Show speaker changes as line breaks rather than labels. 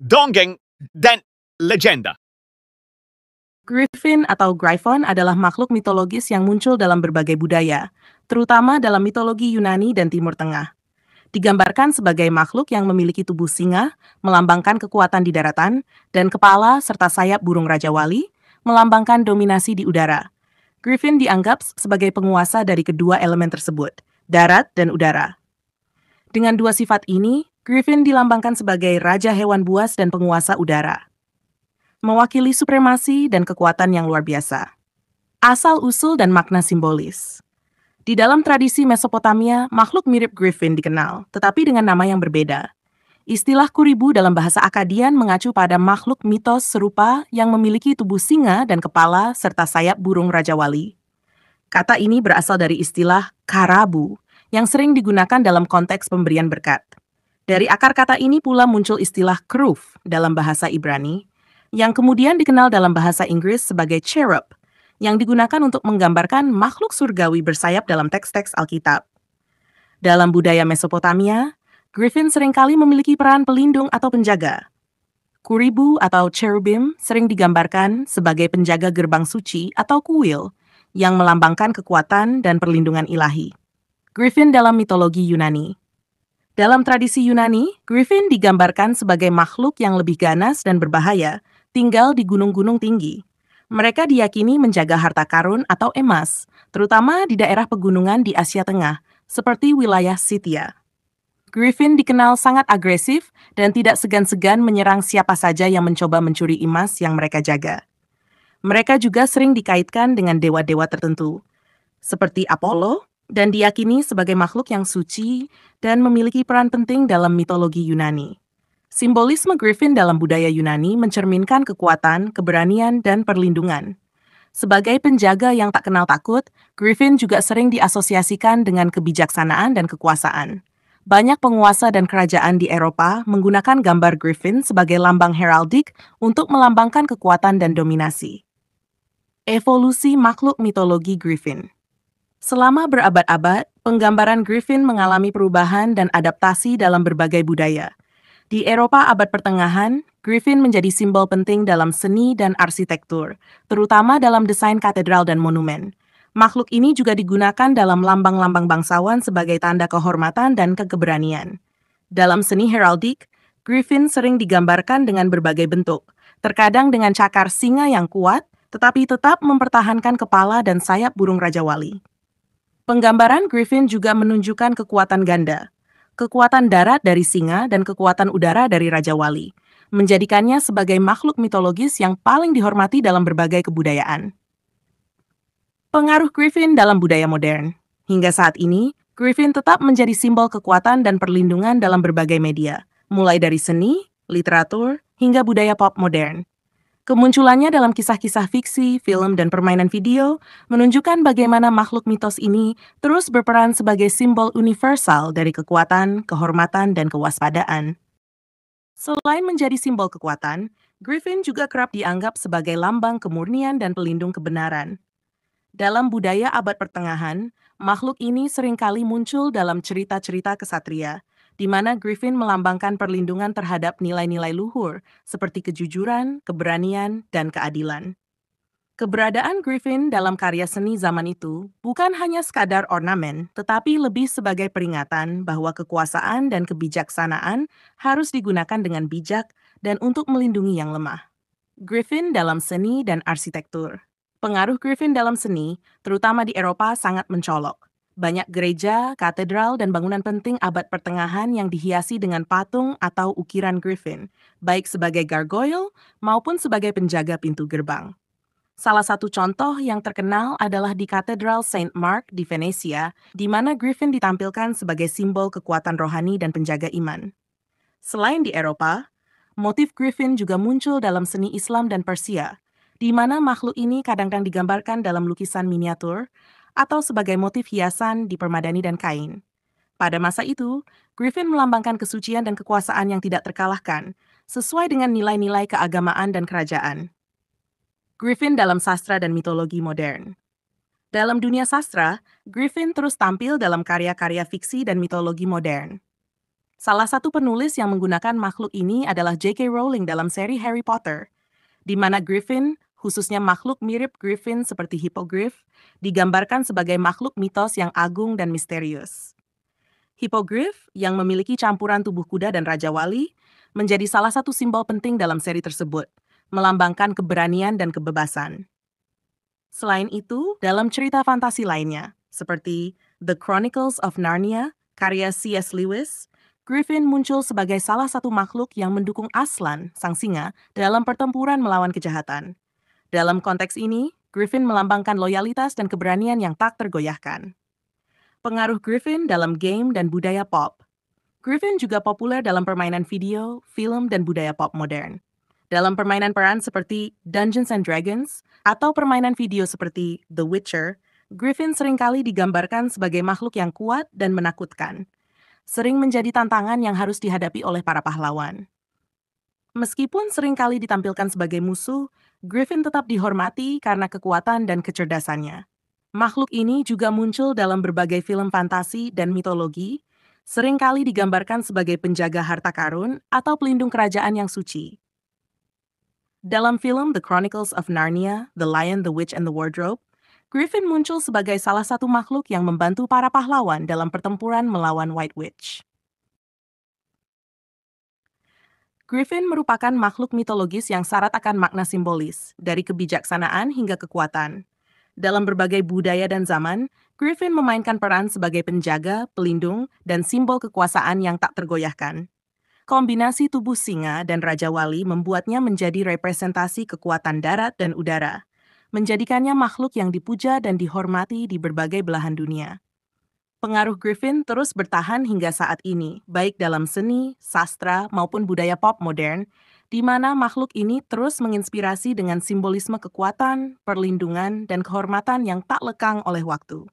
dongeng, dan legenda.
Griffin atau Gryphon adalah makhluk mitologis yang muncul dalam berbagai budaya, terutama dalam mitologi Yunani dan Timur Tengah. Digambarkan sebagai makhluk yang memiliki tubuh singa, melambangkan kekuatan di daratan, dan kepala serta sayap burung Raja Wali, melambangkan dominasi di udara. Griffin dianggap sebagai penguasa dari kedua elemen tersebut, darat dan udara. Dengan dua sifat ini, Griffin dilambangkan sebagai raja hewan buas dan penguasa udara, mewakili supremasi dan kekuatan yang luar biasa. Asal-usul dan makna simbolis. Di dalam tradisi Mesopotamia, makhluk mirip Griffin dikenal, tetapi dengan nama yang berbeda. Istilah kuribu dalam bahasa Akkadian mengacu pada makhluk mitos serupa yang memiliki tubuh singa dan kepala serta sayap burung Raja Wali. Kata ini berasal dari istilah karabu, yang sering digunakan dalam konteks pemberian berkat. Dari akar kata ini pula muncul istilah kruf dalam bahasa Ibrani, yang kemudian dikenal dalam bahasa Inggris sebagai cherub, yang digunakan untuk menggambarkan makhluk surgawi bersayap dalam teks-teks Alkitab. Dalam budaya Mesopotamia, Griffin seringkali memiliki peran pelindung atau penjaga. Kuribu atau cherubim sering digambarkan sebagai penjaga gerbang suci atau kuil, yang melambangkan kekuatan dan perlindungan ilahi. Griffin dalam mitologi Yunani. Dalam tradisi Yunani, Griffin digambarkan sebagai makhluk yang lebih ganas dan berbahaya, tinggal di gunung-gunung tinggi. Mereka diyakini menjaga harta karun atau emas, terutama di daerah pegunungan di Asia Tengah, seperti wilayah Scythia. Griffin dikenal sangat agresif dan tidak segan-segan menyerang siapa saja yang mencoba mencuri emas yang mereka jaga. Mereka juga sering dikaitkan dengan dewa-dewa tertentu, seperti Apollo, dan diyakini sebagai makhluk yang suci dan memiliki peran penting dalam mitologi Yunani. Simbolisme Griffin dalam budaya Yunani mencerminkan kekuatan, keberanian, dan perlindungan. Sebagai penjaga yang tak kenal takut, Griffin juga sering diasosiasikan dengan kebijaksanaan dan kekuasaan. Banyak penguasa dan kerajaan di Eropa menggunakan gambar Griffin sebagai lambang heraldik untuk melambangkan kekuatan dan dominasi. Evolusi makhluk mitologi Griffin. Selama berabad-abad, penggambaran Griffin mengalami perubahan dan adaptasi dalam berbagai budaya. Di Eropa abad pertengahan, Griffin menjadi simbol penting dalam seni dan arsitektur, terutama dalam desain katedral dan monumen. Makhluk ini juga digunakan dalam lambang-lambang bangsawan sebagai tanda kehormatan dan keberanian. Dalam seni heraldik, Griffin sering digambarkan dengan berbagai bentuk, terkadang dengan cakar singa yang kuat, tetapi tetap mempertahankan kepala dan sayap burung Raja Wali. Penggambaran Griffin juga menunjukkan kekuatan ganda, kekuatan darat dari singa dan kekuatan udara dari Raja Wali, menjadikannya sebagai makhluk mitologis yang paling dihormati dalam berbagai kebudayaan. Pengaruh Griffin dalam budaya modern. Hingga saat ini, Griffin tetap menjadi simbol kekuatan dan perlindungan dalam berbagai media, mulai dari seni, literatur, hingga budaya pop modern. Kemunculannya dalam kisah-kisah fiksi, film, dan permainan video menunjukkan bagaimana makhluk mitos ini terus berperan sebagai simbol universal dari kekuatan, kehormatan, dan kewaspadaan. Selain menjadi simbol kekuatan, Griffin juga kerap dianggap sebagai lambang kemurnian dan pelindung kebenaran. Dalam budaya abad pertengahan, makhluk ini seringkali muncul dalam cerita-cerita kesatria, di mana Griffin melambangkan perlindungan terhadap nilai-nilai luhur, seperti kejujuran, keberanian, dan keadilan. Keberadaan Griffin dalam karya seni zaman itu bukan hanya sekadar ornamen, tetapi lebih sebagai peringatan bahwa kekuasaan dan kebijaksanaan harus digunakan dengan bijak dan untuk melindungi yang lemah. Griffin dalam seni dan arsitektur. Pengaruh Griffin dalam seni, terutama di Eropa, sangat mencolok. Banyak gereja, katedral, dan bangunan penting abad pertengahan yang dihiasi dengan patung atau ukiran Griffin, baik sebagai gargoyle maupun sebagai penjaga pintu gerbang. Salah satu contoh yang terkenal adalah di Katedral Saint Mark di Venesia, di mana Griffin ditampilkan sebagai simbol kekuatan rohani dan penjaga iman. Selain di Eropa, motif Griffin juga muncul dalam seni Islam dan Persia, di mana makhluk ini kadang-kadang digambarkan dalam lukisan miniatur atau sebagai motif hiasan di permadani dan kain. Pada masa itu, Griffin melambangkan kesucian dan kekuasaan yang tidak terkalahkan, sesuai dengan nilai-nilai keagamaan dan kerajaan. Griffin dalam sastra dan mitologi modern. Dalam dunia sastra, Griffin terus tampil dalam karya-karya fiksi dan mitologi modern. Salah satu penulis yang menggunakan makhluk ini adalah J.K. Rowling dalam seri Harry Potter, di mana Griffin, khususnya makhluk mirip Griffin seperti Hippogriff, digambarkan sebagai makhluk mitos yang agung dan misterius. Hippogriff, yang memiliki campuran tubuh kuda dan Raja Wali, menjadi salah satu simbol penting dalam seri tersebut, melambangkan keberanian dan kebebasan. Selain itu, dalam cerita fantasi lainnya, seperti The Chronicles of Narnia, karya C.S. Lewis, Griffin muncul sebagai salah satu makhluk yang mendukung Aslan, sang singa, dalam pertempuran melawan kejahatan. Dalam konteks ini, Griffin melambangkan loyalitas dan keberanian yang tak tergoyahkan. Pengaruh Griffin dalam game dan budaya pop. Griffin juga populer dalam permainan video, film, dan budaya pop modern. Dalam permainan peran seperti Dungeons and Dragons atau permainan video seperti The Witcher, Griffin seringkali digambarkan sebagai makhluk yang kuat dan menakutkan, sering menjadi tantangan yang harus dihadapi oleh para pahlawan. Meskipun seringkali ditampilkan sebagai musuh, Griffin tetap dihormati karena kekuatan dan kecerdasannya. Makhluk ini juga muncul dalam berbagai film fantasi dan mitologi, seringkali digambarkan sebagai penjaga harta karun atau pelindung kerajaan yang suci. Dalam film The Chronicles of Narnia, The Lion, the Witch, and the Wardrobe, Griffin muncul sebagai salah satu makhluk yang membantu para pahlawan dalam pertempuran melawan White Witch. Griffin merupakan makhluk mitologis yang syarat akan makna simbolis, dari kebijaksanaan hingga kekuatan. Dalam berbagai budaya dan zaman, Griffin memainkan peran sebagai penjaga, pelindung, dan simbol kekuasaan yang tak tergoyahkan. Kombinasi tubuh singa dan Raja Wali membuatnya menjadi representasi kekuatan darat dan udara, menjadikannya makhluk yang dipuja dan dihormati di berbagai belahan dunia. Pengaruh Griffin terus bertahan hingga saat ini, baik dalam seni, sastra, maupun budaya pop modern, di mana makhluk ini terus menginspirasi dengan simbolisme kekuatan, perlindungan, dan kehormatan yang tak lekang oleh waktu.